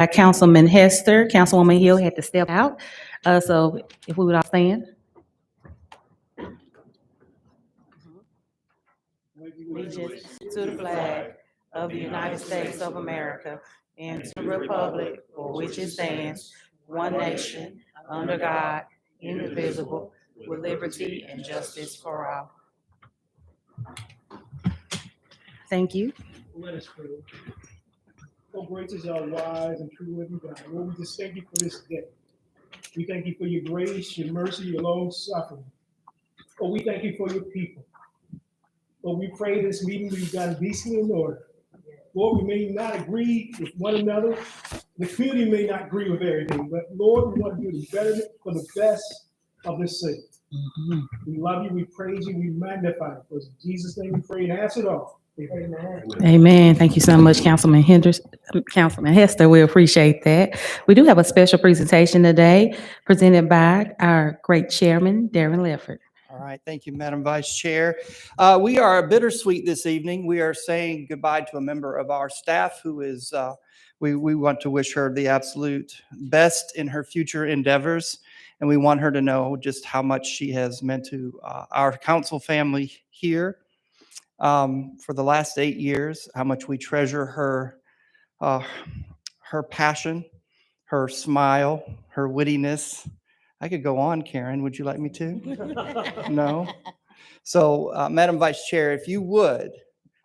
Councilman Hester. Councilwoman Hill had to step out. So if we would all stand. Allegiance to the flag of the United States of America and to the republic for which it stands, one nation, under God, indivisible, with liberty and justice for all. Thank you. Let us pray. Oh, gracious, our wise and true living God, Lord, we just thank you for this day. We thank you for your grace, your mercy, your long suffering. Oh, we thank you for your people. Lord, we pray this meeting we've done decently in order. Lord, we may not agree with one another. The community may not agree with everything, but Lord, we want to do the better for the best of this city. Mm-hmm. We love you, we praise you, we magnify you. In Jesus' name we pray and ask it all. Amen. Amen. Thank you so much, Councilman Hester. We appreciate that. We do have a special presentation today presented by our great chairman, Darren Lefford. All right. Thank you, Madam Vice Chair. We are bittersweet this evening. We are saying goodbye to a member of our staff who is, we want to wish her the absolute best in her future endeavors. And we want her to know just how much she has meant to our council family here for the last 8 years, how much we treasure her passion, her smile, her wittiness. I could go on, Karen. Would you like me to? No? So, Madam Vice Chair, if you would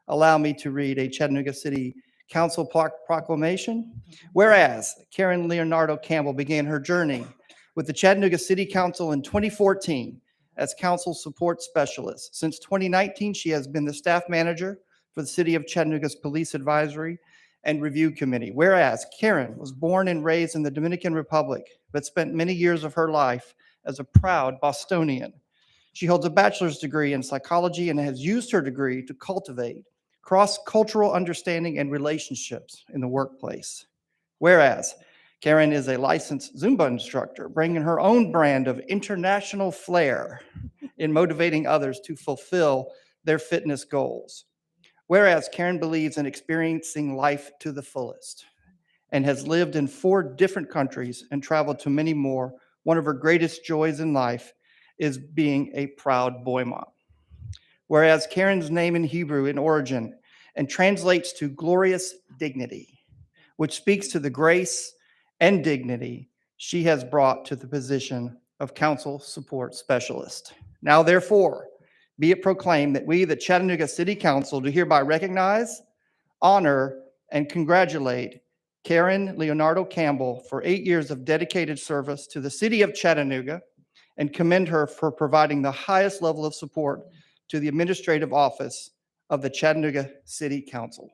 allow me to read a Chattanooga City Council proclamation. Whereas Karen Leonardo Campbell began her journey with the Chattanooga City Council in 2014 as Council Support Specialist. Since 2019, she has been the staff manager for the City of Chattanooga's Police Advisory and Review Committee. Whereas Karen was born and raised in the Dominican Republic, but spent many years of her life as a proud Bostonian. She holds a bachelor's degree in psychology and has used her degree to cultivate cross-cultural understanding and relationships in the workplace. Whereas Karen is a licensed Zumba instructor, bringing her own brand of international flair in motivating others to fulfill their fitness goals. Whereas Karen believes in experiencing life to the fullest and has lived in 4 different countries and traveled to many more, one of her greatest joys in life is being a proud boy mom. Whereas Karen's name in Hebrew in origin and translates to glorious dignity, which speaks to the grace and dignity she has brought to the position of Council Support Specialist. Now, therefore, be it proclaimed that we, the Chattanooga City Council, do hereby recognize, honor, and congratulate Karen Leonardo Campbell for 8 years of dedicated service to the City of Chattanooga and commend her for providing the highest level of support to the administrative office of the Chattanooga City Council.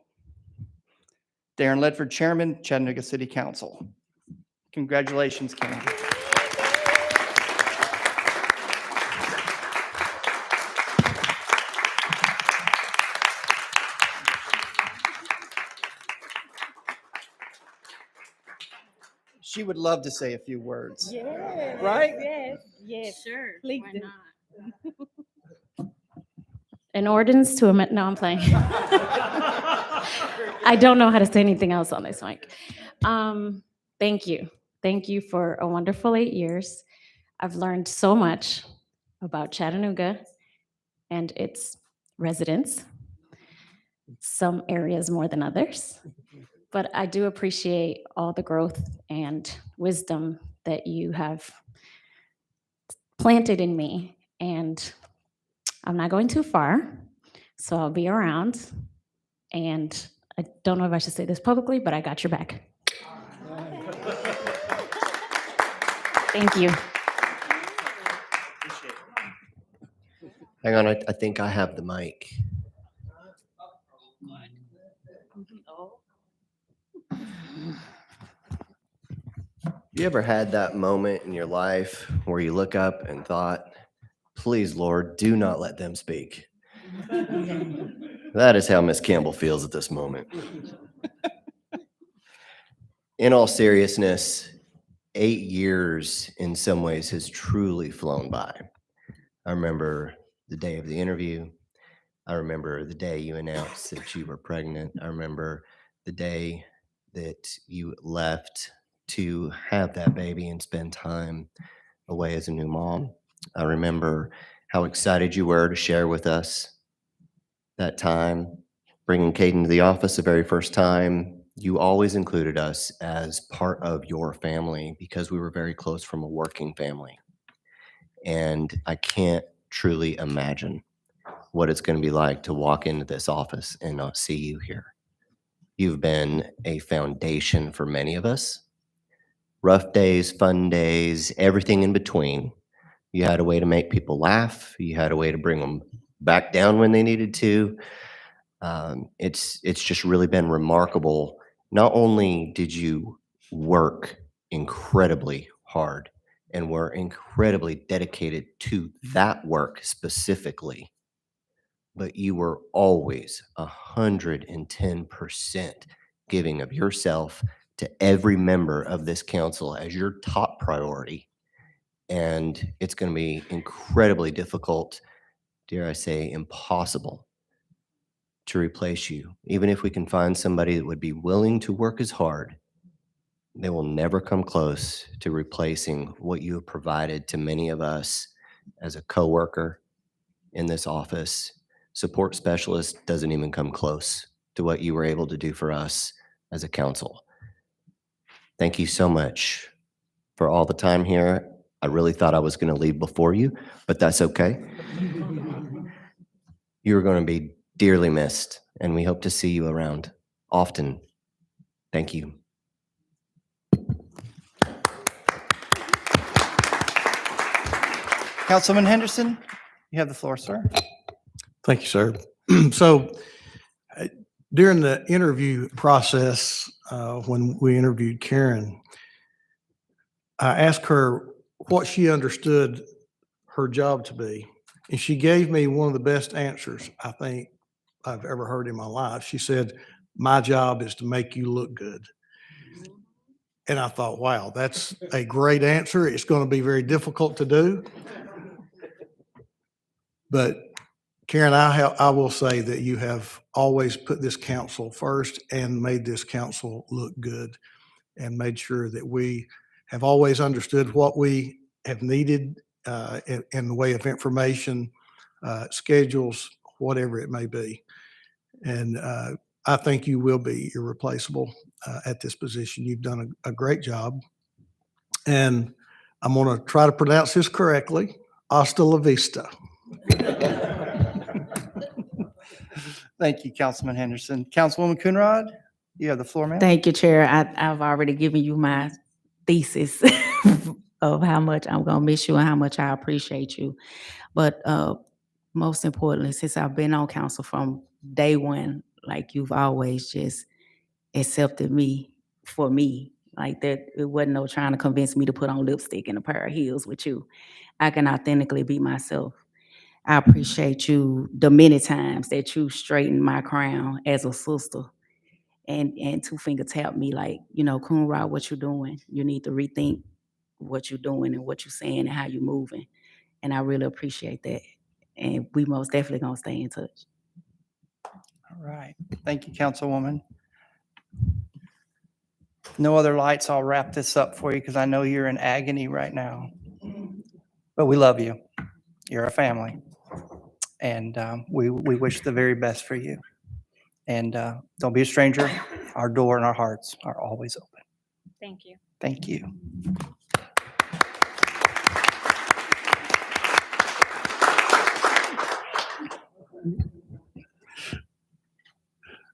Darren Ledford, Chairman, Chattanooga City Council. Congratulations, Karen. She would love to say a few words. Yes. Right? Yes. Sure. Please Why do. not? An ordinance to amend. No, I'm playing. I don't know how to say anything else on this mic. Thank you. Thank you for a wonderful 8 years. I've learned so much about Chattanooga and its residents, some areas more than others. But I do appreciate all the growth and wisdom that you have planted in me. And I'm not going too far, so I'll be around. And I don't know if I should say this publicly, but I got your back. Thank you. Hang on, I think I have the mic. You ever had that moment in your life where you look up and thought, please, Lord, do not let them speak? That is how Miss Campbell feels at this moment. In all seriousness, 8 years in some ways has truly flown by. I remember the day of the interview. I remember the day you announced that you were pregnant. I remember the day that you left to have that baby and spend time away as a new mom. I remember how excited you were to share with us that time, bringing Caden to the office the very first time. You always included us as part of your family because we were very close from a working family. And I can't truly imagine what it's going to be like to walk into this office and not see you here. You've been a foundation for many of us. Rough days, fun days, everything in between. You had a way to make people laugh. You had a way to bring them back down when they needed to. It's just really been remarkable. Not only did you work incredibly hard and were incredibly dedicated to that work specifically, but you were always 110% giving of yourself to every member of this council as your top priority. And it's going to be incredibly difficult, dare I say, impossible to replace you. Even if we can find somebody that would be willing to work as hard, they will never come close to replacing what you have provided to many of us as a coworker in this office. Support specialist doesn't even come close to what you were able to do for us as a council. Thank you so much for all the time here. I really thought I was going to leave before you, but that's okay. You're going to be dearly missed, and we hope to see you around often. Thank you. Councilman Henderson, you have the floor, sir. Thank you, sir. So during the interview process, when we interviewed Karen, I asked her what she understood her job to be. And she gave me one of the best answers I think I've ever heard in my life. She said, "My job is to make you look good." And I thought, wow, that's a great answer. It's going to be very difficult to do. But Karen, I will say that you have always put this council first and made this council look good and made sure that we have always understood what we have needed in the way of information, schedules, whatever it may be. And I think you will be irreplaceable at this position. You've done a great job. And I'm going to try to pronounce this correctly. Hasta la vista. Thank you, Councilman Henderson. Councilwoman Coonrod, you have the floor, ma'am. Thank you, Chair. I've already given you my thesis of how much I'm gonna miss you and how much I appreciate you. But most importantly, since I've been on council from day one, like you've always just accepted me for me. Like that, it wasn't no trying to convince me to put on lipstick and a pair of heels with you. I can authentically be myself. I appreciate you the many times that you straightened my crown as a sister and two finger tapped me like, Coonrod, what you doing? You need to rethink what you're doing and what you're saying and how you're moving. And I really appreciate that. And we most definitely gonna stay in touch. All right. Thank you, Councilwoman. No other lights. I'll wrap this up for you because I know you're in agony right now. But we love you. You're a family. And we wish the very best for you. And don't be a stranger. Our door and our hearts are always open. Thank you. Thank you.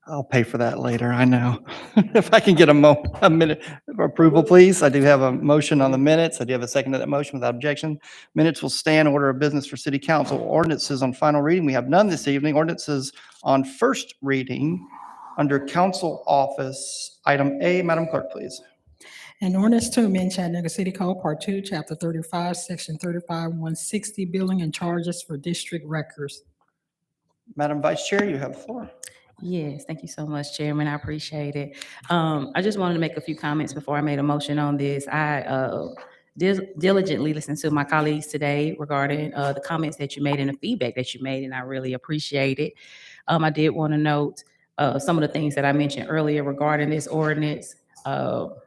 I'll pay for that later, I know. If I can get a minute of approval, please. I do have a motion on the minutes. I do have a second to that motion without objection. Minutes will stand. Order of business for city council. Ordinances on final reading. We have none this evening. Ordinances on first reading under council office. Item A, Madam Clerk, please. An ordinance to amend Chattanooga City Code, Part 2, Chapter 35, Section 35-160, Billing and Charges for District Records. Madam Vice Chair, you have the floor. Yes, thank you so much, Chairman. I appreciate it. I just wanted to make a few comments before I made a motion on this. I diligently listened to my colleagues today regarding the comments that you made and the feedback that you made, and I really appreciate it. I did want to note some of the things that I mentioned earlier regarding this ordinance, regarding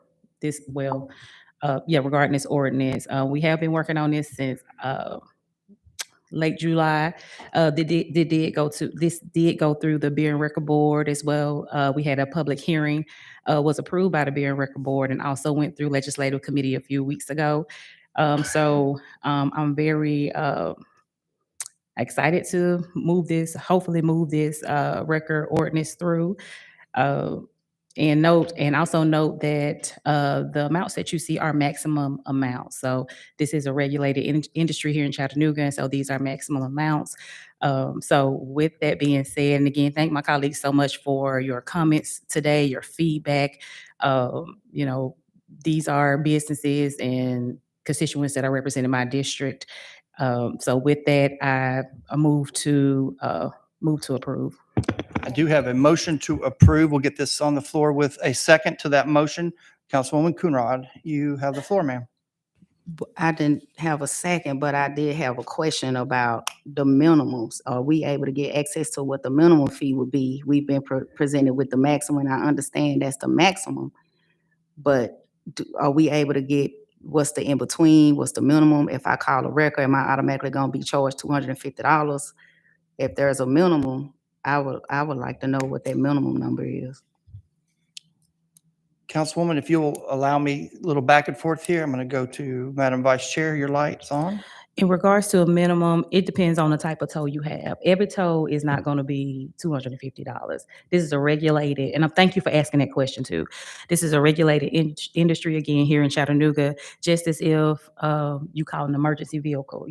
this ordinance. We have been working on this since late July. This did go through the Beer and Record Board as well. We had a public hearing, was approved by the Beer and Record Board, and also went through legislative committee a few weeks ago. I'm very excited to hopefully move this record ordinance through. Uh, and also note that the amounts that you see are maximum amounts. So this is a regulated industry here in Chattanooga, and so these are maximum amounts. So with that being said, and again, thank my colleagues so much for your comments today, your feedback. These are businesses and constituents that I represent in my district. So with that, I move to approve. I do have a motion to approve. We'll get this on the floor with a second to that motion. Councilwoman Coonrod, you have the floor, ma'am. I didn't have a second, but I did have a question about the minimums. Are we able to get access to what the minimum fee would be? We've been presented with the maximum, and I understand that's the maximum. But are we able to get what's the in-between, what's the minimum? If I call a record, am I automatically gonna be charged $250? If there's a minimum, I would like to know what that minimum number is. Councilwoman, if you'll allow me a little back and forth here, I'm going to go to Madam Vice Chair. Your light's on. In regards to a minimum, it depends on the type of tow you have. Every tow is not going to be $250. This is a regulated, and thank you for asking that question too. This is a regulated industry again here in Chattanooga. Just as if you call an emergency vehicle,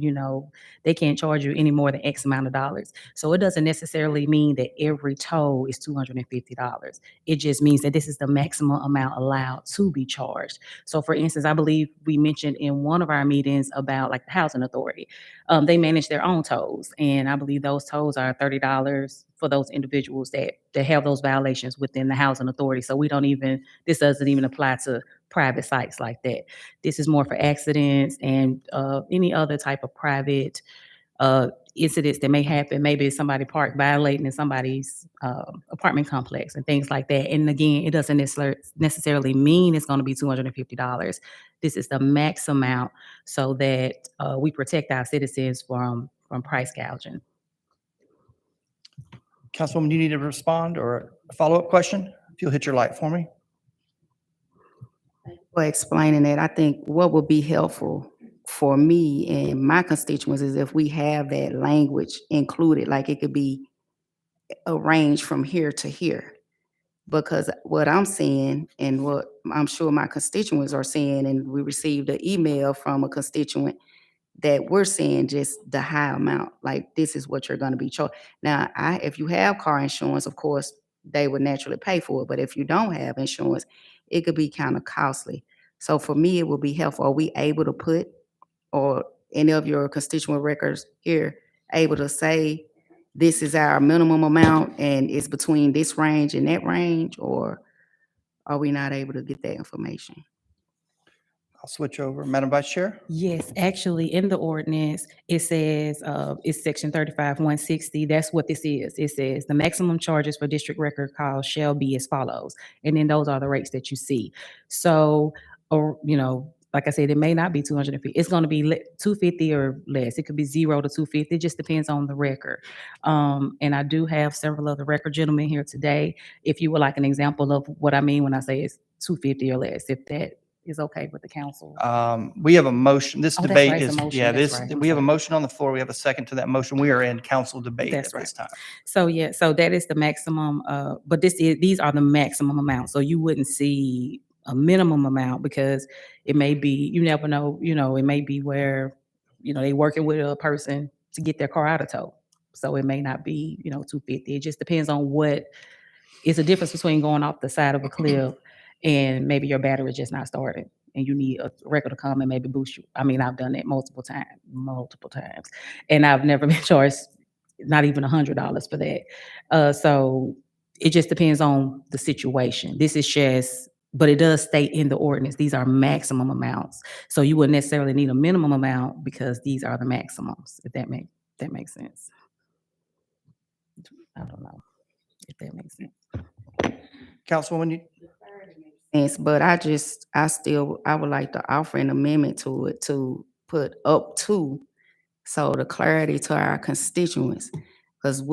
they can't charge you any more than X amount of dollars. So it doesn't necessarily mean that every tow is $250. It just means that this is the maximum amount allowed to be charged. So for instance, I believe we mentioned in one of our meetings about like the housing authority. They manage their own tolls, and I believe those tolls are $30 for those individuals that have those violations within the housing authority. So this doesn't even apply to private sites like that. This is more for accidents and any other type of private incidents that may happen. Maybe somebody parked violating in somebody's apartment complex and things like that. And again, it doesn't necessarily mean it's going to be $250. This is the max amount so that we protect our citizens from price gouging. Councilwoman, do you need to respond or a follow-up question? If you'll hit your light for me. For explaining that, I think what would be helpful for me and my constituents is if we have that language included, like it could be arranged from here to here. Because what I'm seeing and what I'm sure my constituents are seeing, and we received an email from a constituent that we're seeing just the high amount, like this is what you're going to be charged. Now, if you have car insurance, of course, they would naturally pay for it. But if you don't have insurance, it could be kind of costly. So for me, it would be helpful. Are we able to put, or any of your constituent records here, able to say, this is our minimum amount and it's between this range and that range, or are we not able to get that information? I'll switch over. Madam Vice Chair? Yes, actually, in the ordinance, it says, it's section 35-160. That's what this is. It says the maximum charges for district record calls shall be as follows. And then those are the rates that you see. So, like I said, it may not be 250. It's going to be 250 or less. It could be 0 to 250. It just depends on the record. And I do have several of the record gentlemen here today. If you would like an example of what I mean when I say it's 250 or less, if that is okay with the council. We have a motion. This Oh, that's debate right, it's is, a motion. That's right. I'm we have a sorry. motion on the floor. We have a second to that motion. We are in council debate at That's this time. So that is the maximum, but these are the maximum amounts. So you wouldn't see a minimum amount because it may be, you never know, it may be where, they working with a person to get their car out of tow. So it may not be, 250. It just depends on it's a difference between going off the side of a cliff and maybe your battery just not started and you need a record to come and maybe boost you. I mean, I've done that multiple times. And I've never been charged not even $100 for that. So it just depends on the situation. But it does state in the ordinance, these are maximum amounts. So you wouldn't necessarily need a minimum amount because these are the maximums, if that makes sense. I don't know if that makes sense. Councilwoman, you, Yes, but I would like to offer an amendment to it to put up to, so the clarity to our constituents. Because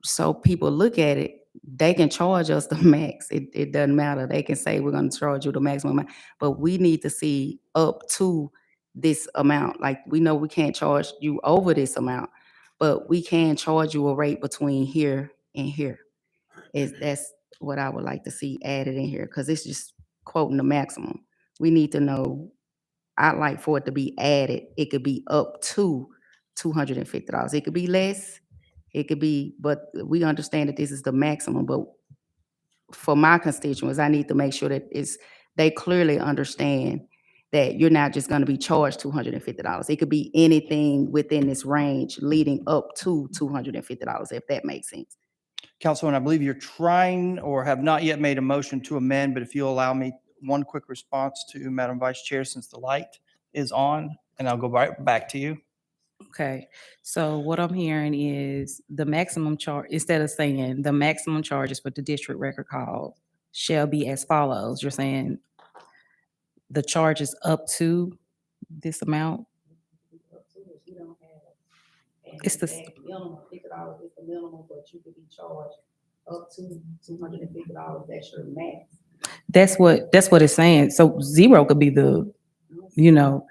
so people look at it, they can charge us the max. It doesn't matter. They can say, we're gonna charge you the maximum amount, but we need to see up to this amount. Like, we know we can't charge you over this amount, but we can charge you a rate between here and here. That's what I would like to see added in here, because it's just quoting the maximum. We need to know, I'd like for it to be added, it could be up to $250. It could be less, it could be, but we understand that this is the maximum, but for my constituents, I need to make sure that they clearly understand that you're not just gonna be charged $250. It could be anything within this range leading up to $250, if that makes sense. Councilwoman, I believe you're trying or have not yet made a motion to amend, but if you'll allow me one quick response to Madam Vice Chair, since the light is on, and I'll go right back to you. Okay, so what I'm hearing is the maximum charge, instead of saying the maximum charges for the district record call shall be as follows, you're saying the charges up to this amount? It's the minimum $50 is the minimum, but you could be charged up to $250. That's your max. That's what it's saying. So zero could be the, you know,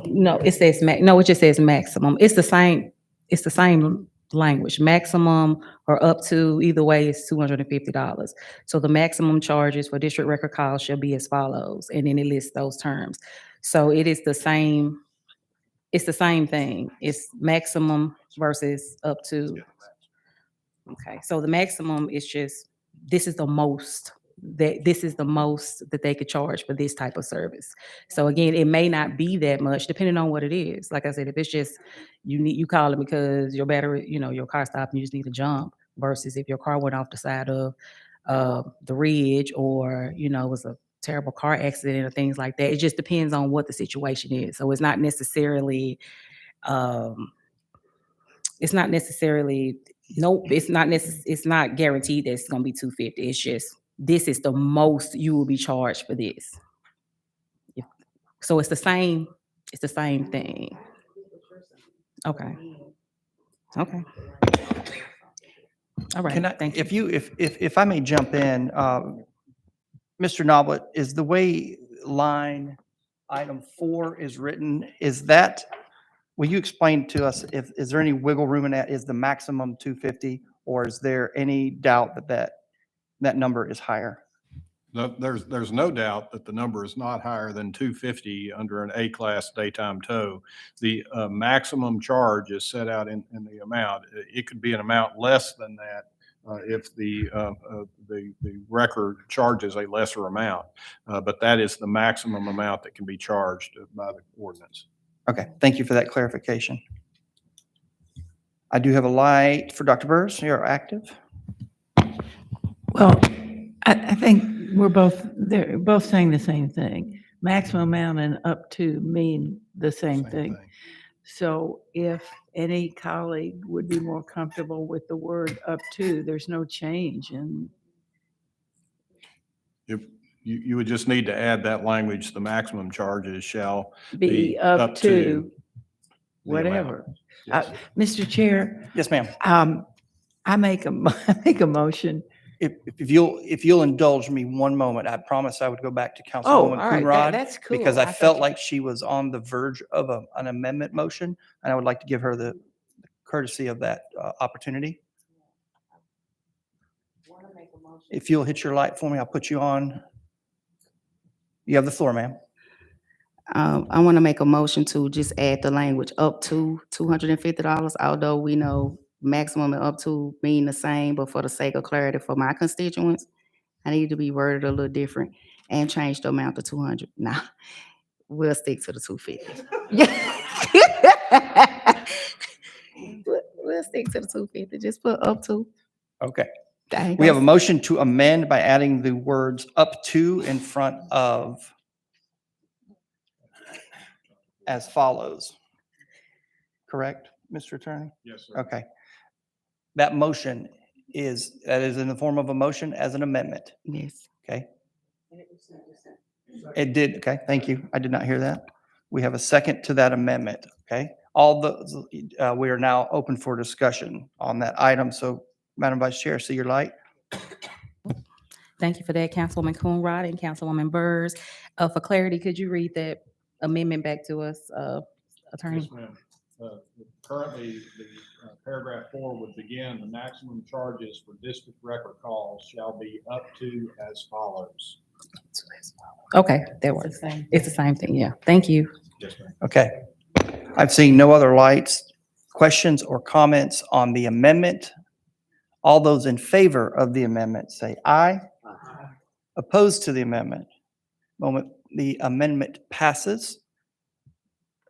no, it says no, it just says maximum. It's the same language. Maximum or up to, either way is $250. So the maximum charges for district record calls shall be as follows, and then it lists those terms. So it is the same, it's the same thing. It's maximum versus up to. Okay, so the maximum is just, this is the most that they could charge for this type of service. So again, it may not be that much depending on what it is. Like I said, if it's just you call it because your battery, your car stopped and you just need to jump, versus if your car went off the side of the ridge, or it was a terrible car accident or things like that. It just depends on what the situation is. So it's not necessarily nope, it's not guaranteed that it's gonna be 250. It's just, this is the most you will be charged for this. So it's the same thing. Okay. Okay. All Can I, right, thank you. if I may jump in, Mr. Noblet, is the way line item 4 is written, will you explain to us is there any wiggle room in that? Is the maximum 250, or is there any doubt that number is higher? No, there's no doubt that the number is not higher than 250 under an A-class daytime tow. The maximum charge is set out in the amount. It could be an amount less than that if the record charges a lesser amount, but that is the maximum amount that can be charged by the ordinance. Okay, thank you for that clarification. I do have a light for Dr. Burrs. You're active. Well, I think they're both saying the same thing. Maximum amount and up to mean the same thing. So if any colleague would be more comfortable with the word up to, there's no change. And You would just need to add that language, the maximum charges shall be up to the amount. whatever. Yes. Mr. Chair, Yes, ma'am. I make a motion. If you'll indulge me one moment, I promise I would go back to Oh, Councilwoman all right, Coonrod, that's cool. because I thought felt you- like she was on the verge of an amendment motion, and I would like to give her the courtesy of that opportunity. If you'll hit your light for me, I'll put you on. You have the floor, ma'am. I want to make a motion to just add the language up to $250, although we know maximum and up to mean the same, but for the sake of clarity for my constituents, I need to be worded a little different and change the amount to 200. Nah, we'll stick to the 250. We'll stick to the 250, just put up to. Okay. Dang, We have a motion to amend by adding the words up to in front of as follows. Correct? Mr. Attorney? Yes, sir. Okay. That motion that is in the form of a motion as an amendment, Yes. okay? It did, okay, thank you. I did not hear that. We have a second to that amendment, okay? We are now open for discussion on that item. So Madam Vice Chair, see your light? Thank you for that, Councilwoman Coonrod and Councilwoman Burrs. For clarity, could you read that amendment back to us, Attorney? Yes, ma'am. Currently, the paragraph 4 would begin, the maximum charges for district record calls shall be up to as follows. Okay, that works. It's the same thing, yeah. Thank you. Yes, ma'am. Okay. I've seen no other lights. Questions or comments on the amendment? All those in favor of the amendment say aye. Aye. Opposed to the amendment? The amendment passes.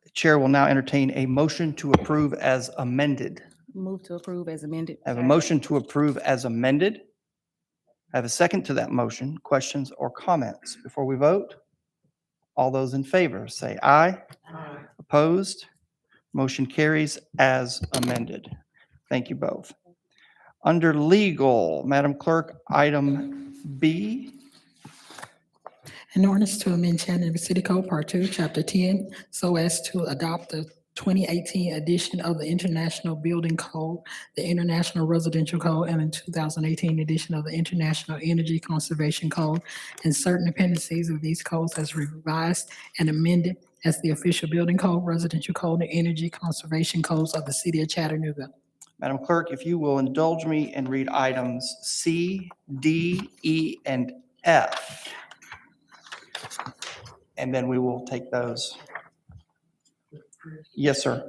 The chair will now entertain a motion to approve as amended. Move to approve as amended. I have a motion to approve as amended. I have a second to that motion. Questions or comments before we vote? All those in favor say aye. Aye. Opposed? Motion carries as amended. Thank you both. Under legal, Madam Clerk, item B. An ordinance to amend Chattanooga City Code Part 2, Chapter 10, so as to adopt the 2018 edition of the International Building Code, the International Residential Code, and the 2018 edition of the International Energy Conservation Code, and certain appendices of these codes as revised and amended as the official building code, residential code, and energy conservation codes of the city of Chattanooga. Madam Clerk, if you will indulge me and read items C, D, E, and F. And then we will take those. Yes, sir.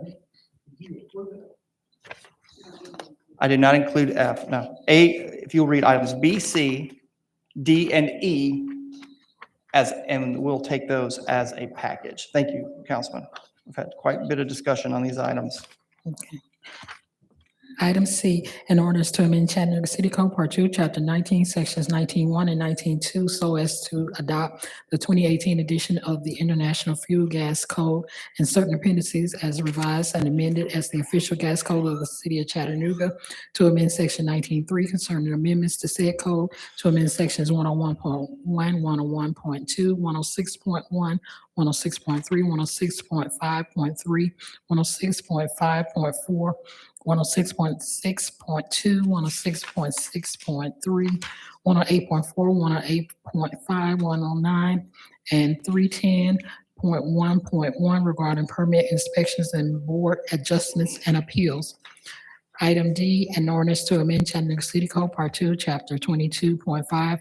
I did not include F, no. If you'll read items B, C, D, and E, and we'll take those as a package. Thank you, Councilman. We've had quite a bit of discussion on these items. Okay. Item C, an ordinance to amend Chattanooga City Code Part 2, Chapter 19, Sections 19.1 and 19.2, so as to adopt the 2018 edition of the International Fuel Gas Code and certain appendices as revised and amended as the official gas code of the city of Chattanooga, to amend Section 19.3 concerning amendments to said code, to amend Sections 101.1, 101.2, 106.1, 106.3, 106.5.3, 106.5.4, 106.6.2, 106.6.3, 108.4, 108.5, 109, and 310.1.1 regarding permit inspections and board adjustments and appeals. Item D, an ordinance to amend Chattanooga City Code Part 2, Chapter 22.5,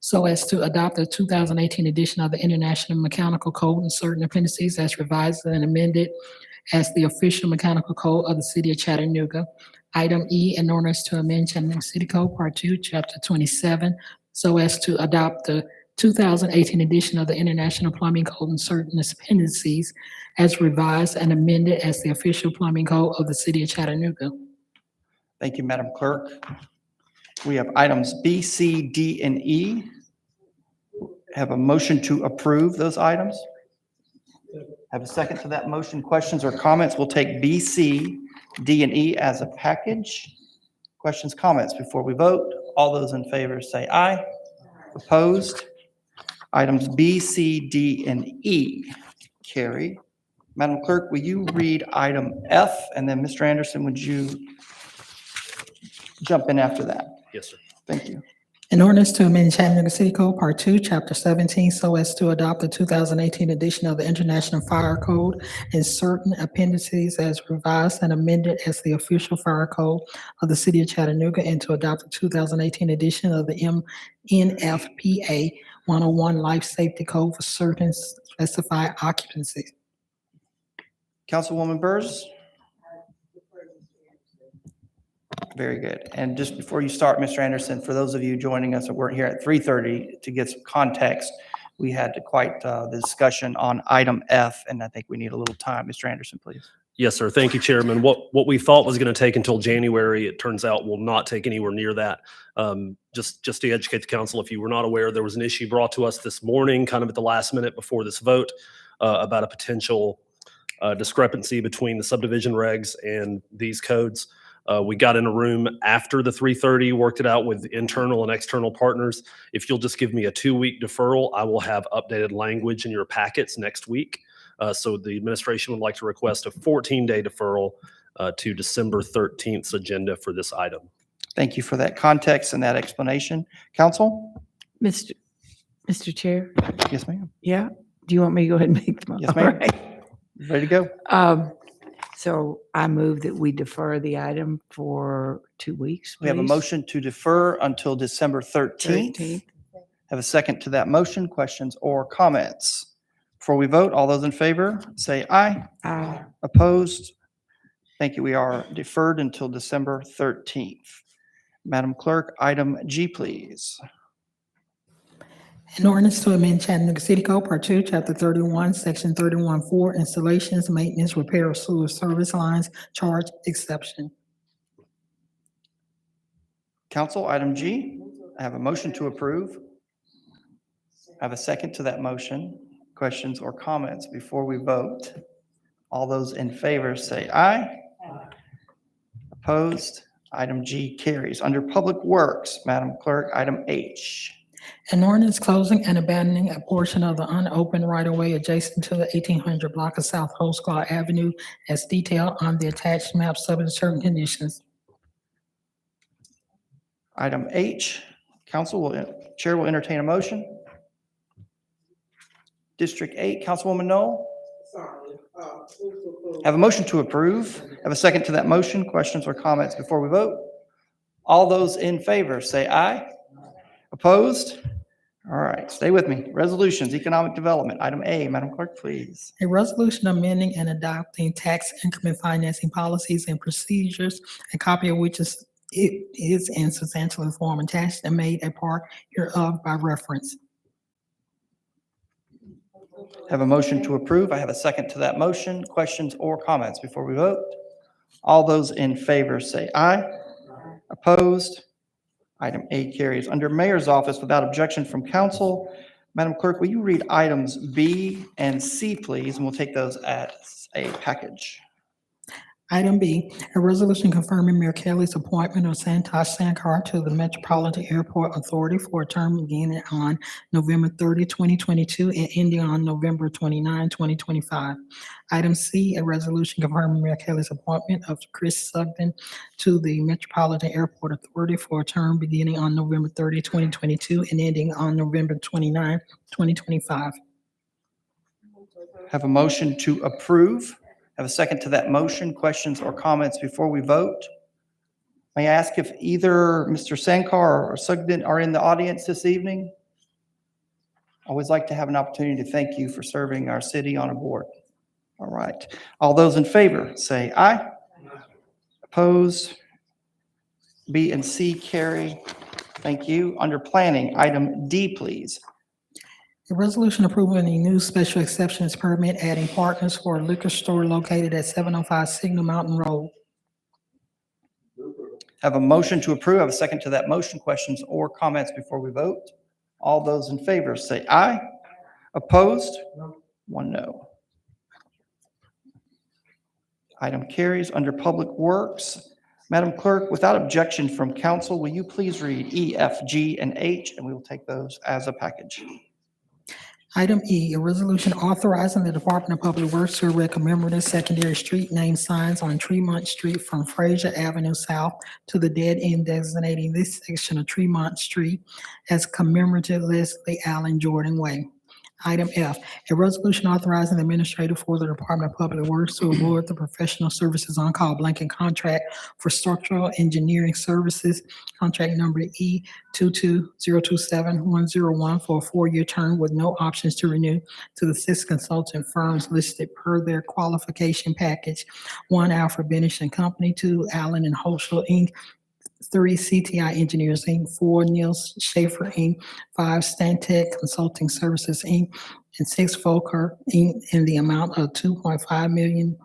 so as to adopt the 2018 edition of the International Mechanical Code and certain appendices as revised and amended as the official mechanical code of the city of Chattanooga. Item E, an ordinance to amend Chattanooga City Code Part 2, Chapter 27, so as to adopt the 2018 edition of the International Plumbing Code and certain appendices as revised and amended as the official plumbing code of the city of Chattanooga. Thank you, Madam Clerk. We have items B, C, D, and E. Have a motion to approve those items. Have a second to that motion. Questions or comments? We'll take B, C, D, and E as a package. Questions, comments before we vote? All those in favor say aye. Opposed? Items B, C, D, and E carry. Madam Clerk, will you read item F? And then Mr. Anderson, would you jump in after that? Yes, sir. Thank you. An ordinance to amend Chattanooga City Code Part 2, Chapter 17, so as to adopt the 2018 edition of the International Fire Code and certain appendices as revised and amended as the official fire code of the city of Chattanooga, and to adopt the 2018 edition of the NFPA 101 Life Safety Code for certain specified occupancies. Councilwoman Burrs? Very good. And just before you start, Mr. Anderson, for those of you joining us that weren't here at 3:30, to get some context, we had quite the discussion on item F, and I think we need a little time. Mr. Anderson, please. Yes, sir. Thank you, Chairman. What we thought was going to take until January, it turns out will not take anywhere near that. Just to educate the council, if you were not aware, there was an issue brought to us this morning, kind of at the last minute before this vote, about a potential discrepancy between the subdivision regs and these codes. We got in a room after the 3:30, worked it out with internal and external partners. If you'll just give me a 2-week deferral, I will have updated language in your packets next week. So the administration would like to request a 14-day deferral to December 13th's agenda for this item. Thank you for that context and that explanation. Council? Mr. Chair, Yes, ma'am. yeah, do you want me to go ahead and make the motion? Yes, ma'am. Ready to go? So I move that we defer the item for 2 weeks, We have a please. motion to defer until December 13th. 13th. Have a second to that motion. Questions or comments? Before we vote, all those in favor, say aye. Aye. Opposed? Thank you. We are deferred until December 13th. Madam Clerk, item G, please. An ordinance to amend Chattanooga City Code, Part 2, Chapter 31, Section 31-4, installations, maintenance, repair of sewer service lines, charge exception. Council, item G. I have a motion to approve. I have a second to that motion. Questions or comments before we vote? All those in favor say aye. Opposed? Item G carries. Under Public Works, Madam Clerk, item H. An ordinance closing and abandoning a portion of the unopened right-of-way adjacent to the 1800 block of South Holsclaw Avenue as detailed on the attached map subject to certain conditions. Item H, Chair will entertain a motion. District 8, Councilwoman Knoll. Have a motion to approve. Have a second to that motion. Questions or comments before we vote? All those in favor say aye. Opposed? All right, stay with me. Resolutions, economic development. Item A, Madam Clerk, please. A resolution amending and adopting tax increment financing policies and procedures, a copy of which is in substantial form attached and made a part hereof by reference. Have a motion to approve. I have a second to that motion. Questions or comments before we vote? All those in favor say aye. Opposed? Item A carries. Under Mayor's Office, without objection from council, Madam Clerk, will you read items B and C, please, and we'll take those as a package. Item B, a resolution confirming Mayor Kelly's appointment of Santosh Sankar to the Metropolitan Airport Authority for a term beginning on November 30, 2022 and ending on November 29, 2025. Item C, a resolution confirming Mayor Kelly's appointment of Chris Sugden to the Metropolitan Airport Authority for a term beginning on November 30, 2022 and ending on November 29, 2025. Have a motion to approve. Have a second to that motion. Questions or comments before we vote? May I ask if either Mr. Sankar or Sugden are in the audience this evening? Always like to have an opportunity to thank you for serving our city on a board. All right. All those in favor say aye. Opposed? B and C carry. Thank you. Under planning, item D, please. A resolution approving a new special exceptions permit adding partners for a liquor store located at 705 Signal Mountain Road. Have a motion to approve. Have a second to that motion. Questions or comments before we vote? All those in favor say aye. Opposed? One no. Item carries. Under Public Works, Madam Clerk, without objection from council, will you please read E, F, G, and H, and we will take those as a package. Item E, a resolution authorizing the Department of Public Works to erect commemorative secondary street name signs on Tremont Street from Fraser Avenue South to the dead end, designating this section of Tremont Street as commemorative Leslie Allen Jordan Way. Item F, a resolution authorizing the administrator for the Department of Public Works to award the professional services on-call blanket contract for structural engineering services, contract number E 22027-101 for a 4-year term with no options to renew to the 6 consultant firms listed per their qualification package. 1, Alfred Benish and Company, 2, Allen and Holschel Inc., 3, CTI Engineers, Inc., 4, Niels Schaefer, Inc., 5, Stantec Consulting Services, Inc., and 6, Volker, Inc., in the amount of $2.5 million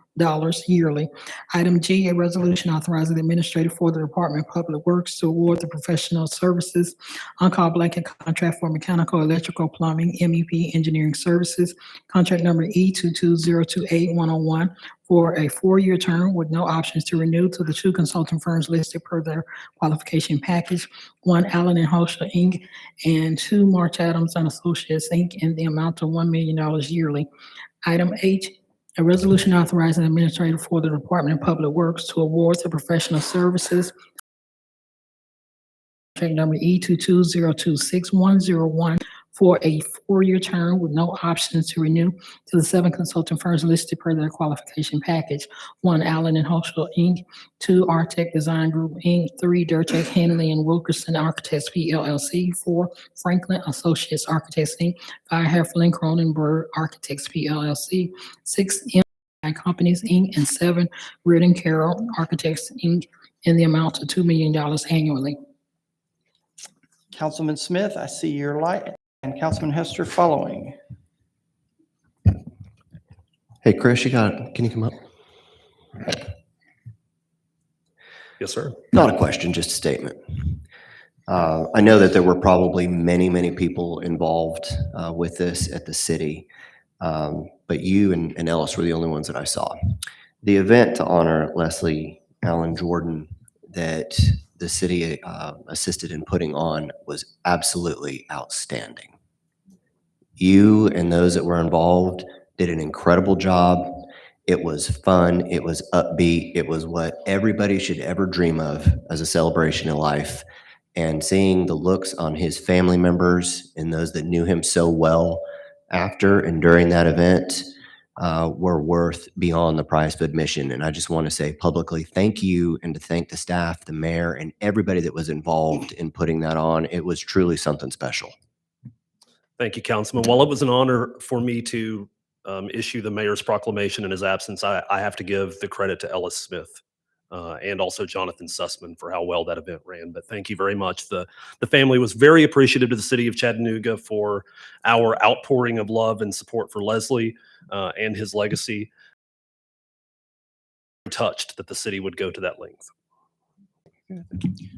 yearly. Item G, a resolution authorizing the administrator for the Department of Public Works to award the professional services on-call blanket contract for mechanical, electrical, plumbing, MEP engineering services, contract number E22028-101 for a 4-year term with no options to renew to the 2 consulting firms listed per their qualification package, 1 Allen and Holscher Inc. and 2 March Adams and Associates Inc. in the amount of $1 million yearly. Item H, a resolution authorizing the administrator for the Department of Public Works to award the professional services contract number E22026-101 for a 4-year term with no options to renew to the 7 consulting firms listed per their qualification package. 1 Allen and Holscher Inc., 2 Artec Design Group Inc., 3 Durtek Hanley and Wilkerson Architects PLLC, 4 Franklin Associates Architects Inc., 5 Heflin Cronenberg Architects PLLC, 6 M Companies Inc., and 7 Reardon Carroll Architects Inc. in the amount of $2 million annually. Councilman Smith, I see your light, and Councilman Hester following. Hey, Chris, can you come up? Yes, sir. Not a question, just a statement. I know that there were probably many, many people involved with this at the city, but you and Ellis were the only ones that I saw. The event to honor Leslie Allen Jordan that the city assisted in putting on was absolutely outstanding. You and those that were involved did an incredible job. It was fun. It was upbeat. It was what everybody should ever dream of as a celebration of life. And seeing the looks on his family members and those that knew him so well after and during that event were worth beyond the price of admission. And I just want to say publicly thank you, and to thank the staff, the mayor, and everybody that was involved in putting that on. It was truly something special. Thank you, Councilman. While it was an honor for me to issue the mayor's proclamation in his absence, I have to give the credit to Ellis Smith and also Jonathan Sussman for how well that event ran. But thank you very much. The family was very appreciative to the city of Chattanooga for our outpouring of love and support for Leslie and his legacy. Touched that the city would go to that length.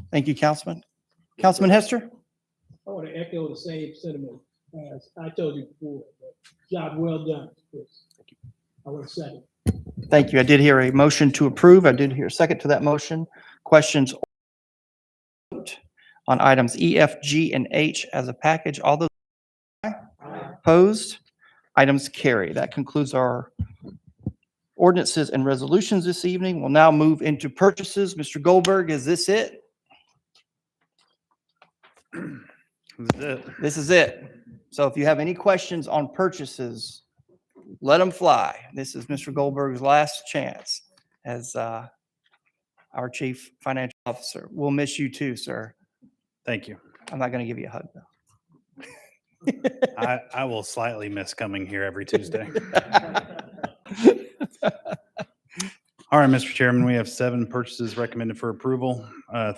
Thank you, Councilman. Councilman Hester? I want to echo the same sentiment as I told you before. Job well done, Chris. Thank you. I want to second. Thank you. I did hear a motion to approve. I did hear a second to that motion. Questions on items E, F, G, and H as a package? All those opposed? Items carry. That concludes our ordinances and resolutions this evening. We'll now move into purchases. Mr. Goldberg, is this it? This is it. So if you have any questions on purchases, let them fly. This is Mr. Goldberg's last chance as our chief financial officer. We'll miss you too, sir. Thank you. I'm not going to give you a hug though. I will slightly miss coming here every Tuesday. All right, Mr. Chairman, we have 7 purchases recommended for approval.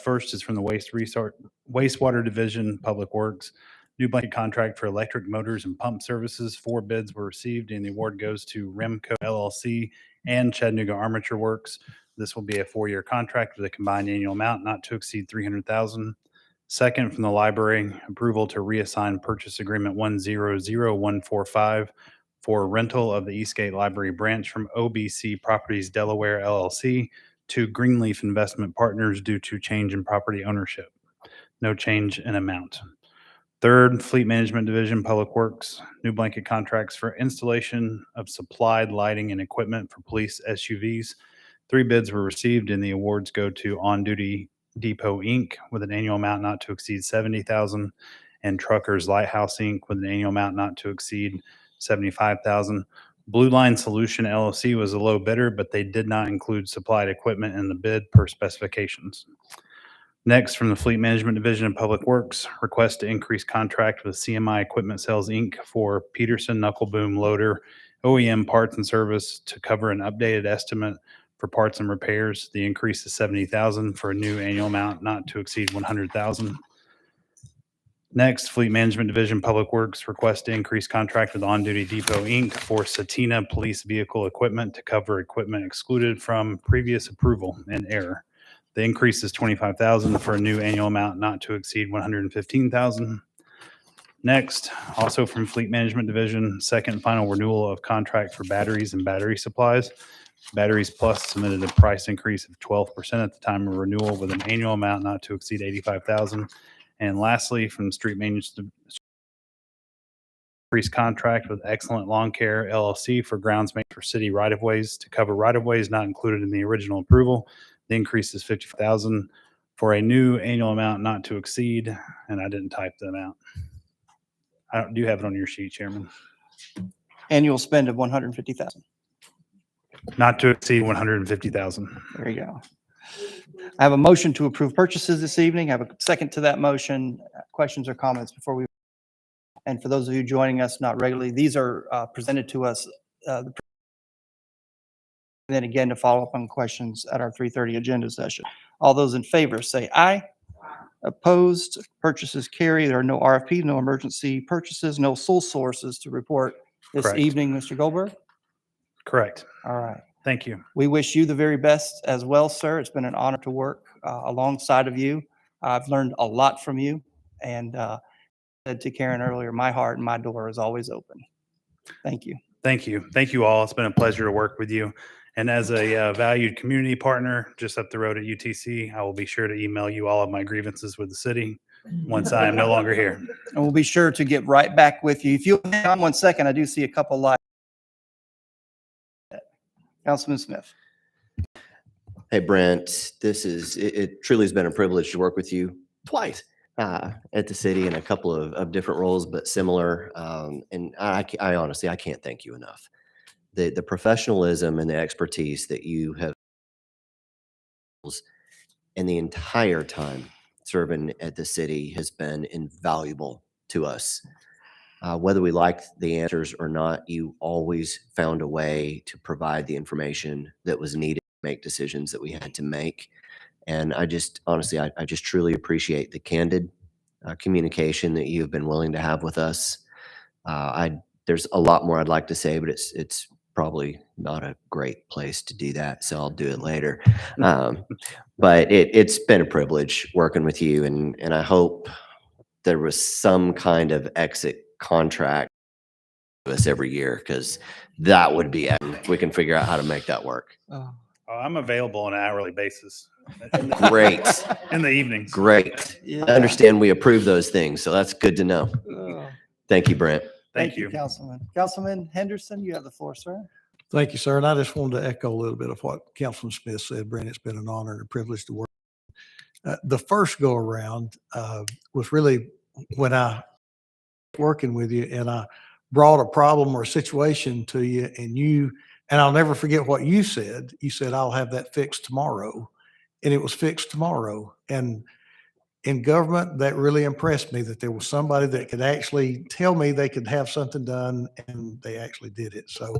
First is from the Wastewater Division, Public Works. New blanket contract for electric motors and pump services. 4 bids were received, and the award goes to Remco LLC and Chattanooga Armature Works. This will be a 4-year contract with a combined annual amount not to exceed $300,000. Second, from the library, approval to reassign purchase agreement 100145 for rental of the Eastgate Library branch from OBC Properties Delaware LLC to Greenleaf Investment Partners due to change in property ownership. No change in amount. Third, Fleet Management Division, Public Works, new blanket contracts for installation of supplied lighting and equipment for police SUVs. 3 bids were received, and the awards go to On Duty Depot Inc. with an annual amount not to exceed $70,000, and Truckers Lighthouse Inc. with an annual amount not to exceed $75,000. Blue Line Solution LLC was a low bidder, but they did not include supplied equipment in the bid per specifications. Next, from the Fleet Management Division of Public Works, request to increase contract with CMI Equipment Sales Inc. for Peterson Knuckle Boom Loader OEM parts and service to cover an updated estimate for parts and repairs. The increase is $70,000 for a new annual amount not to exceed $100,000. Next, Fleet Management Division Public Works request to increase contract with On Duty Depot, Inc. for Satina police vehicle equipment to cover equipment excluded from previous approval and error. The increase is $25,000 for a new annual amount not to exceed $115,000. Next, also from Fleet Management Division, second and final renewal of contract for batteries and battery supplies. Batteries Plus submitted a price increase of 12% at the time of renewal with an annual amount not to exceed $85,000. And lastly, from Street Maintenance increased contract with Excellent Lawn Care LLC for grounds maintenance for city right-of-ways to cover right-of-ways not included in the original approval. The increase is $50,000 for a new annual amount not to exceed, and I didn't type the amount. Do you have it on your sheet, Chairman? Annual spend of 150,000. Not to exceed 150,000. There you go. I have a motion to approve purchases this evening. I have a second to that motion. Questions or comments before we? And for those of you joining us not regularly, these are presented to us. Then again, to follow up on questions at our 3:30 agenda session. All those in favor say aye. Opposed, purchases carry. There are no RFP, no emergency purchases, no sole sources to report this Correct. evening, Mr. Goldberg. Correct. All right. Thank you. We wish you the very best as well, sir. It's been an honor to work alongside of you. I've learned a lot from you. And said to Karen earlier, my heart and my door is always open. Thank you. Thank you. Thank you all. It's been a pleasure to work with you. And as a valued community partner just up the road at UTC, I will be sure to email you all of my grievances with the city once I am no longer here. And we'll be sure to get right back with you. If you'll hang on 1 second, I do see a couple lights. Councilman Smith. Hey, Brent, it truly has been a privilege to work with you twice at the city in a couple of different roles, but similar. And I honestly, I can't thank you enough. The professionalism and the expertise that you have and the entire time serving at the city has been invaluable to us. Whether we liked the answers or not, you always found a way to provide the information that was needed to make decisions that we had to make. And I just, honestly, I just truly appreciate the candid communication that you have been willing to have with us. There's a lot more I'd like to say, but it's probably not a great place to do that, so I'll do it later. But it's been a privilege working with you, and I hope there was some kind of exit contract with us every year, because that would be if we can figure out how to make that work. Oh. I'm available on an hourly basis. Great. In the evenings. Great. Yeah. I understand we approve those things, so that's good to know. Oh. Thank you, Brent. Thank you. Councilman. Councilman Henderson, you have the floor, sir. Thank you, sir. And I just wanted to echo a little bit of what Councilman Smith said. Brent, it's been an honor and a privilege to work. The first go around was really when I working with you and I brought a problem or a situation to you, and I'll never forget what you said. You said, I'll have that fixed tomorrow. And it was fixed tomorrow. And in government, that really impressed me, that there was somebody that could actually tell me they could have something done, and they actually did it. So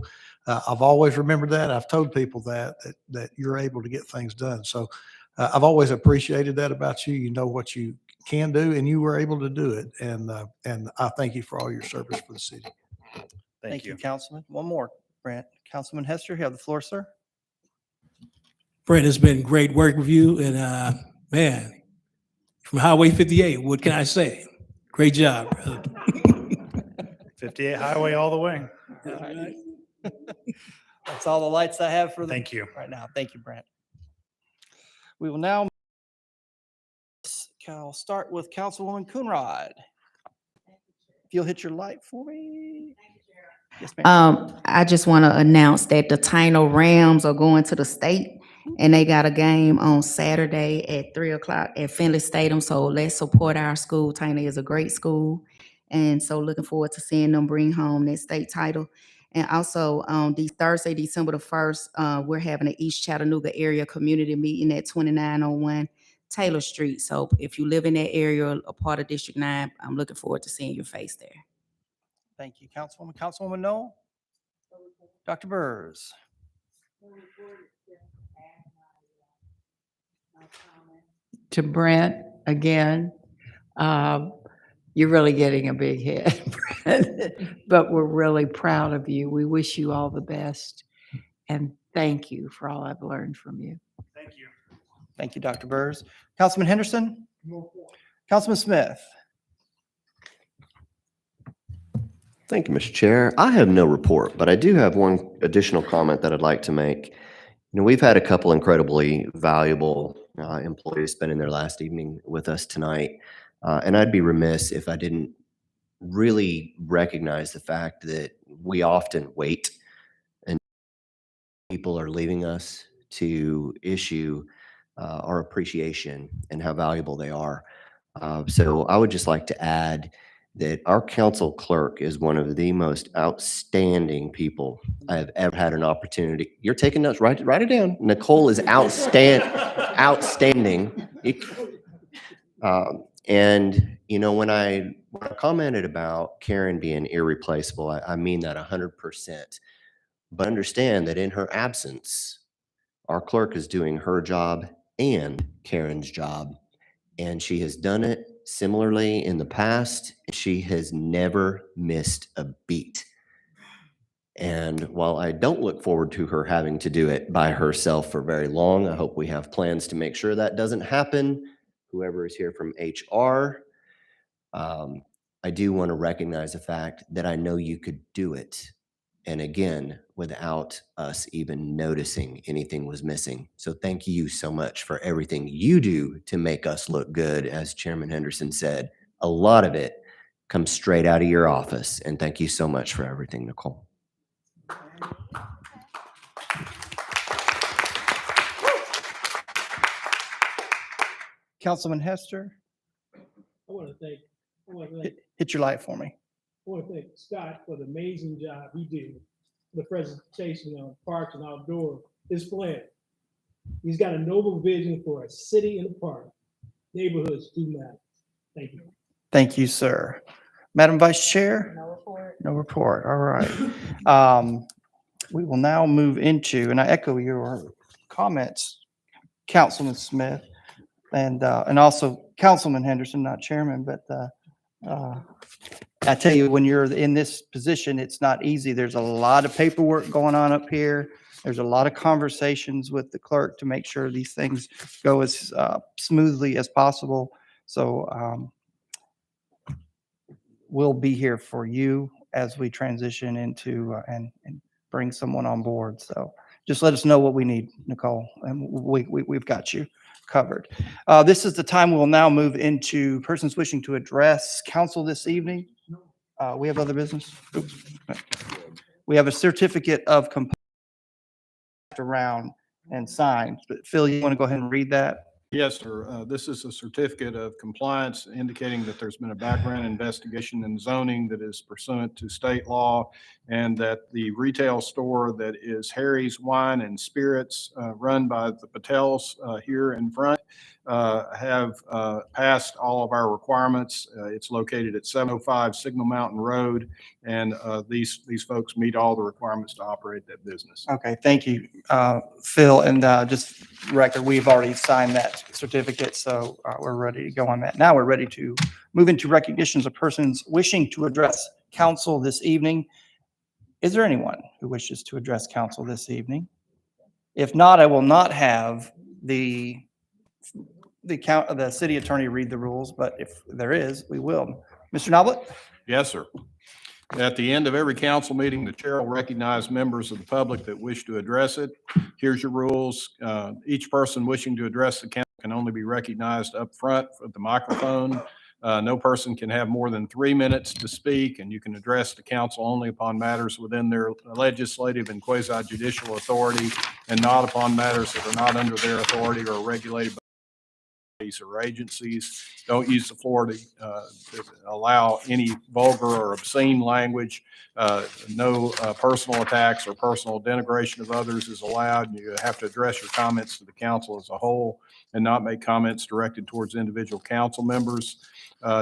I've always remembered that. I've told people that you're able to get things done. So I've always appreciated that about you. You know what you can do, and you were able to do it. And I thank you for all your service for the city. Thank you, Councilman. One more, Brent. Councilman Hester, you have the floor, sir. Brent, it's been great work with you, and man, from Highway 58, what can I say? Great job, brother. 58 highway all the way. That's all the lights I have for Thank you. right now. Thank you, Brent. We will now I'll start with Councilwoman Coonrod. If you'll hit your light for me. Yes, ma'am. I just want to announce that the Tino Rams are going to the state, and they got a game on Saturday at 3:00 at Finley Stadium. So let's support our school. Tino is a great school, and so looking forward to seeing them bring home that state title. And also on Thursday, December the 1st, we're having an East Chattanooga area community meeting at 2901 Taylor Street. So if you live in that area, a part of District 9, I'm looking forward to seeing your face there. Thank you, Councilwoman. Councilwoman Noel? Dr. Burrs? To Brent again, You're really getting a big head, but we're really proud of you. We wish you all the best. And thank you for all I've learned from you. Thank you. Thank you, Dr. Burrs. Councilman Henderson? Councilman Smith? Thank you, Mr. Chair. I have no report, but I do have one additional comment that I'd like to make. You know, we've had a couple incredibly valuable employees spending their last evening with us tonight. And I'd be remiss if I didn't really recognize the fact that we often wait and people are leaving us to issue our appreciation and how valuable they are. So I would just like to add that our council clerk is one of the most outstanding people I have ever had an opportunity. You're taking notes, write it down. Nicole is outstanding. And you know, when I commented about Karen being irreplaceable, I mean that 100%. But understand that in her absence, our clerk is doing her job and Karen's job. And she has done it similarly in the past. She has never missed a beat. And while I don't look forward to her having to do it by herself for very long, I hope we have plans to make sure that doesn't happen. Whoever is here from HR, I do want to recognize the fact that I know you could do it. And again, without us even noticing anything was missing. So thank you so much for everything you do to make us look good. As Chairman Henderson said, a lot of it comes straight out of your office. And thank you so much for everything, Nicole. Councilman Hester? I want to thank Hit your light for me. Scott for the amazing job he did. The presentation on parks and outdoor, his plan. He's got a noble vision for a city and a park. Neighborhoods do matter. Thank you. Thank you, sir. Madam Vice Chair? No report. No report. All right. We will now move into, and I echo your comments, Councilman Smith, and also Councilman Henderson, not Chairman, but I tell you, when you're in this position, it's not easy. There's a lot of paperwork going on up here. There's a lot of conversations with the clerk to make sure these things go as smoothly as possible. So we'll be here for you as we transition into and bring someone on board. So just let us know what we need, Nicole, and we've got you covered. This is the time we'll now move into persons wishing to address council this evening. We have other business. Oops. We have a certificate of compliance around and signed. But Phil, you want to go ahead and read that? Yes, sir. This is a certificate of compliance indicating that there's been a background investigation in zoning that is pursuant to state law, and that the retail store that is Harry's Wine and Spirits, run by the Patels here in front, have passed all of our requirements. It's located at 705 Signal Mountain Road, and these folks meet all the requirements to operate that business. Okay, thank you, Phil. And just record, we've already signed that certificate, so we're ready to go on that. Now we're ready to move into recognitions of persons wishing to address council this evening. Is there anyone who wishes to address council this evening? If not, I will not have the city attorney read the rules, but if there is, we will. Mr. Noblet? Yes, sir. At the end of every council meeting, the chair will recognize members of the public that wish to address it. Here's your rules. Each person wishing to address the council can only be recognized up front with the microphone. No person can have more than 3 minutes to speak, and you can address the council only upon matters within their legislative and quasi-judicial authority, and not upon matters that are not under their authority or regulated by or agencies. Don't use the floor to allow any vulgar or obscene language. No personal attacks or personal denigration of others is allowed. You have to address your comments to the council as a whole. and not make comments directed towards individual council members.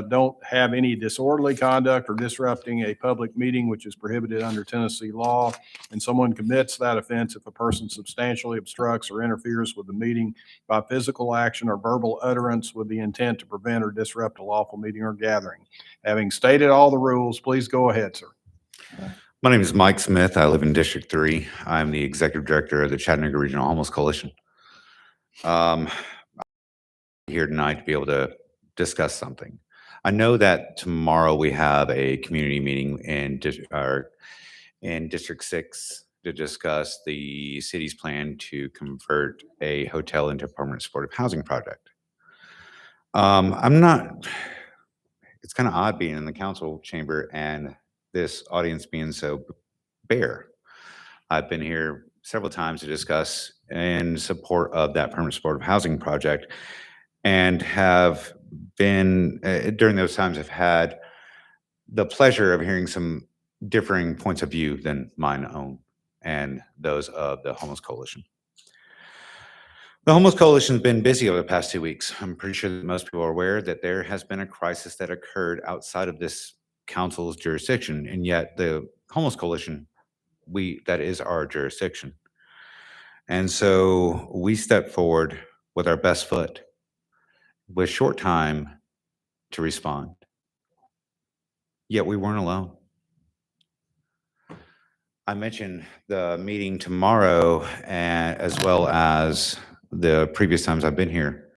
Don't have any disorderly conduct or disrupting a public meeting, which is prohibited under Tennessee law. And someone commits that offense if a person substantially obstructs or interferes with the meeting by physical action or verbal utterance with the intent to prevent or disrupt a lawful meeting or gathering. Having stated all the rules, please go ahead, sir. My name is Mike Smith. I live in District 3. I'm the Executive Director of the Chattanooga Regional Homeless Coalition. I'm here tonight to be able to discuss something. I know that tomorrow we have a community meeting in District 6 to discuss the city's plan to convert a hotel into a permanent supportive housing project. It's kind of odd being in the council chamber and this audience being so bare. I've been here several times to discuss in support of that permanent supportive housing project, and have been, during those times, I've had the pleasure of hearing some differing points of view than mine own and those of the Homeless Coalition. The Homeless Coalition has been busy over the past 2 weeks. I'm pretty sure that most people are aware that there has been a crisis that occurred outside of this council's jurisdiction, and yet the Homeless Coalition, that is our jurisdiction. And so we stepped forward with our best foot with short time to respond. Yet we weren't alone. I mentioned the meeting tomorrow, as well as the previous times I've been here.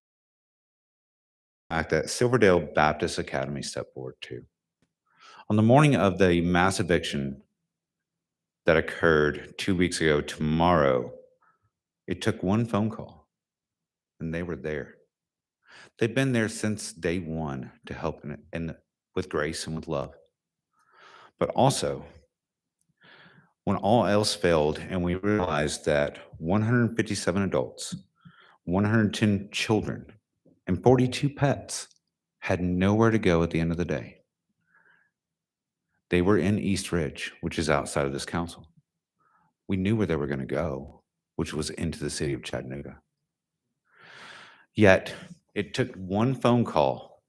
The fact that Silverdale Baptist Academy stepped forward too. On the morning of the mass eviction that occurred 2 weeks ago tomorrow, it took one phone call and they were there. They've been there since day one to help with grace and with love. But also, when all else failed and we realized that 157 adults, 110 children, and 42 pets had nowhere to go at the end of the day, they were in East Ridge, which is outside of this council. We knew where they were going to go, which was into the city of Chattanooga. Yet, it took one phone call,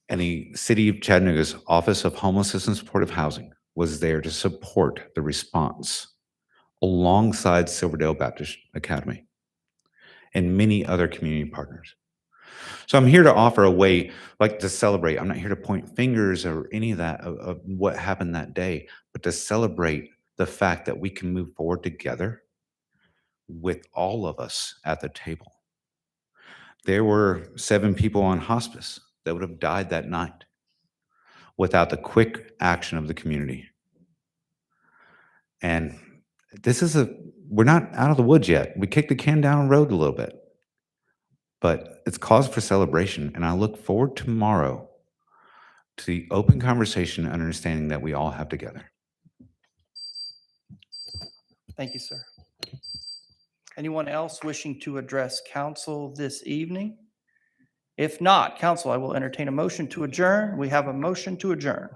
and the City of Chattanooga's Office of Homelessness and Supportive Housing was there to support the response alongside Silverdale Baptist Academy and many other community partners. So I'm here to offer a way, like, to celebrate. I'm not here to point fingers or any of that of what happened that day, but to celebrate the fact that we can move forward together with all of us at the table. There were 7 people on hospice that would have died that night without the quick action of the community. And we're not out of the woods yet. We kicked the can down the road a little bit, but it's cause for celebration. And I look forward tomorrow to the open conversation and understanding that we all have together. Thank you, sir. Anyone else wishing to address council this evening? If not, council, I will entertain a motion to adjourn. We have a motion to adjourn.